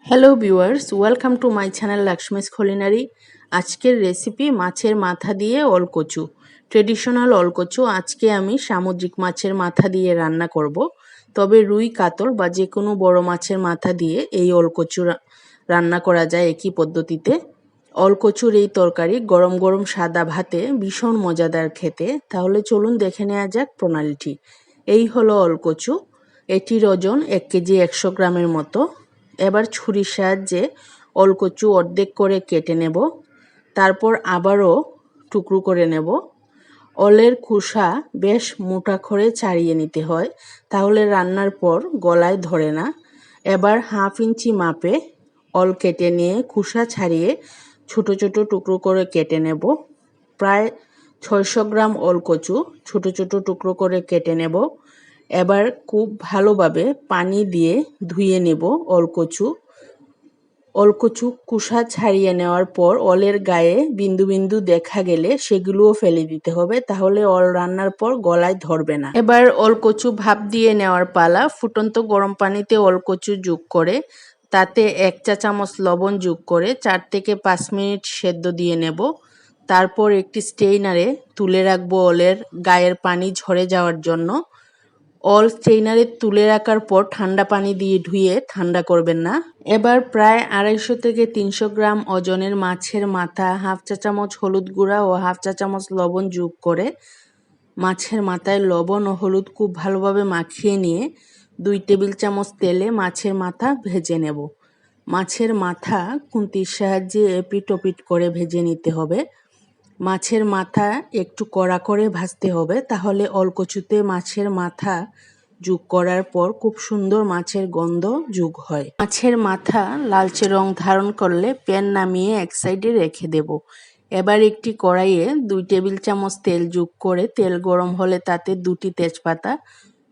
Hello viewers, welcome to my channel Lakshmi's culinary. আজকের recipe মাছের মাথা দিয়ে অলকচু, ট্রেডিশনাল অলকচু। আজকে আমি সামুদ্রিক মাছের মাথা দিয়ে রান্না করব। তবে রুই, কাতল বা যে কোনো বড় মাছের মাথা দিয়ে এই অলকচু রান্না করা যায় একই পদ্ধতিতে। অলকচুর এই তরকারি গরম গরম সাদা ভাতে ভীষণ মজাদার খেতে। তাহলে চলুন দেখে নেওয়া যাক প্রণালীটি। এই হলো অলকচু, এটির ওজন 1 কেজি 100 গ্রামের মতো। এবার ছুরির সাহায্যে অলকচু অর্ধেক করে কেটে নেব, তারপর আবারও টুকরো করে নেব। অলের খোসা বেশ মোটা করে ছাড়িয়ে নিতে হয়, তাহলে রান্নার পর গলায় ধরে না। এবার 1/2 ইঞ্চি মাপে অল কেটে নিয়ে খোসা ছাড়িয়ে ছোট ছোট টুকরো করে কেটে নেব। প্রায় 600 গ্রাম অলকচু ছোট ছোট টুকরো করে কেটে নেব। এবার খুব ভালোভাবে পানি দিয়ে ধুয়ে নেব অলকচু খোসা ছাড়িয়ে নেওয়ার পর অলের গায়ে বিন্দু বিন্দু দেখা গেলে সেগুলোও ফেলে দিতে হবে, তাহলে অল রান্নার পর গলায় ধরবে না। এবার অলকচু ভাপ দিয়ে নেওয়ার পালা। ফুটন্ত গরম পানিতে অলকচু যোগ করে তাতে 1 চা চামচ লবণ যোগ করে 4 থেকে 5 মিনিট সেদ্ধ দিয়ে নেব। তারপর একটি স্ট্রেইনারে তুলে রাখবো অলের গায়ের পানি ঝরে যাওয়ার জন্য। অল স্ট্রেইনারে তুলে রাখার পর ঠান্ডা পানি দিয়ে ধুয়ে ঠান্ডা করবেন না। এবার প্রায় 250 থেকে 300 গ্রাম ওজনের মাছের মাথা 1/2 চা চামচ হলুদ গুঁড়া ও 1/2 চা চামচ লবণ যোগ করে মাছের মাথায় লবণ ও হলুদ খুব ভালোভাবে মাখিয়ে নিয়ে 2 টেবিল চামচ তেলে মাছের মাথা ভেজে নেব। মাছের মাথা খুন্তির সাহায্যে এপিট ওপিট করে ভেজে নিতে হবে। মাছের মাথা একটু কড়া করে ভাজতে হবে, তাহলে অলকচুতে মাছের মাথা যোগ করার পর খুব সুন্দর মাছের গন্ধ যোগ হয়। মাছের মাথা লালচে রং ধারণ করলে প্যান নামিয়ে এক সাইডে রেখে দেব। এবার একটি কড়াইয়ে 2 টেবিল চামচ তেল যোগ করে তেল গরম হলে তাতে 2টি তেজপাতা,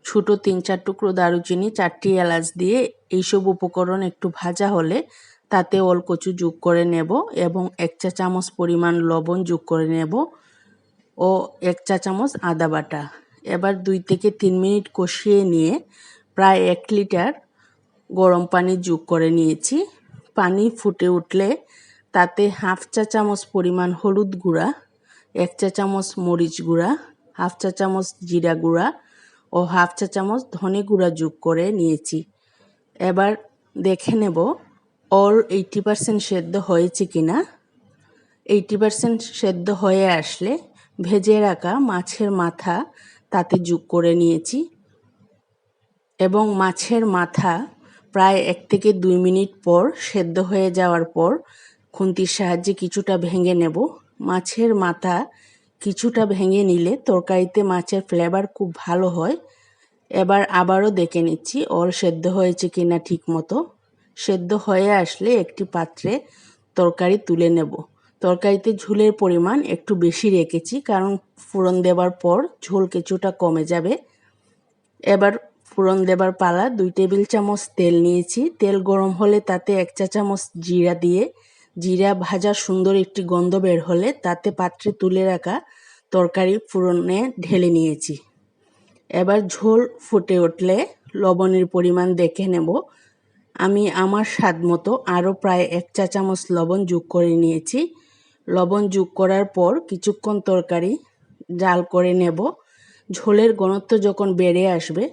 ছোট 3-4 টুকরো দারুচিনি, 4টি এলাচ দিয়ে এইসব উপকরণ একটু ভাজা হলে তাতে অলকচু যোগ করে নেব এবং 1 চা চামচ পরিমাণ লবণ যোগ করে নেব ও 1 চা চামচ আদা বাটা। এবার 2 থেকে 3 মিনিট কষিয়ে নিয়ে প্রায় 1 লিটার গরম পানি যোগ করে নিয়েছি। পানি ফুটে উঠলে তাতে 1/2 চা চামচ পরিমাণ হলুদ গুঁড়া, 1 চা চামচ মরিচ গুঁড়া, 1/2 চা চামচ জিরা গুঁড়া ও 1/2 চা চামচ ধনে গুঁড়া যোগ করে নিয়েছি। এবার দেখে নেব অল 80% সেদ্ধ হয়েছে কিনা। 80% সেদ্ধ হয়ে আসলে ভেজে রাখা মাছের মাথা তাতে যোগ করে নিয়েছি এবং মাছের মাথা প্রায় 1 থেকে 2 মিনিট পর সেদ্ধ হয়ে যাওয়ার পর খুন্তির সাহায্যে কিছুটা ভেঙে নেব। মাছের মাথা কিছুটা ভেঙে নিলে তরকারিতে মাছের ফ্লেভার খুব ভালো হয়। এবার আবারও দেখে নিচ্ছি অল সেদ্ধ হয়েছে কিনা ঠিক মতো। সেদ্ধ হয়ে আসলে একটি পাত্রে তরকারি তুলে নেব। তরকারিতে ঝোলের পরিমাণ একটু বেশি রেখেছি, কারণ ফোড়ন দেওয়ার পর ঝোল কিছুটা কমে যাবে। এবার ফোড়ন দেবার পালা। 2 টেবিল চামচ তেল নিয়েছি। তেল গরম হলে তাতে 1 চা চামচ জিরা দিয়ে জিরা ভাজা সুন্দর একটি গন্ধ বের হলে তাতে পাত্রে তুলে রাখা তরকারি ফোড়নে ঢেলে নিয়েছি। এবার ঝোল ফুটে উঠলে লবণের পরিমাণ দেখে নেব। আমি আমার স্বাদ মতো আরও প্রায় 1 চা চামচ লবণ যোগ করে নিয়েছি। লবণ যোগ করার পর কিছুক্ষণ তরকারি জাল করে নেব। ঝোলের ঘনত্ব যখন বেড়ে আসবে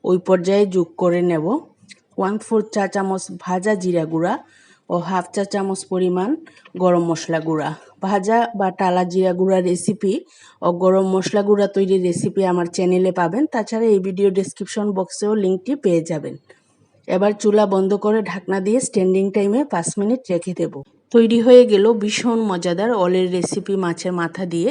ওই পর্যায়ে যোগ করে নেব 1/4 চা চামচ ভাজা জিরা গুঁড়া ও 1/2 চা চামচ পরিমাণ গরম মশলা গুঁড়া। ভাজা বা টালা জিরা গুঁড়া রেসিপি ও গরম মশলা গুঁড়া তৈরির রেসিপি আমার চ্যানেলে পাবেন। তাছাড়া এই ভিডিও ডেসক্রিপশন বক্সেও লিঙ্কটি পেয়ে যাবেন। এবার চুলা বন্ধ করে ঢাকনা দিয়ে স্ট্যান্ডিং টাইমে 5 মিনিট রেখে দেব। তৈরি হয়ে গেল ভীষণ মজাদার অলের রেসিপি মাছের মাথা দিয়ে।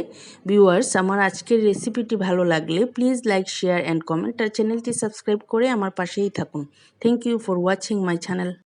ভিউয়ার্স, আমার আজকের রেসিপিটি ভালো লাগলে please like, share and comment আর চ্যানেলটি সাবস্ক্রাইব করে আমার পাশেই থাকুন। Thank you for watching my channel.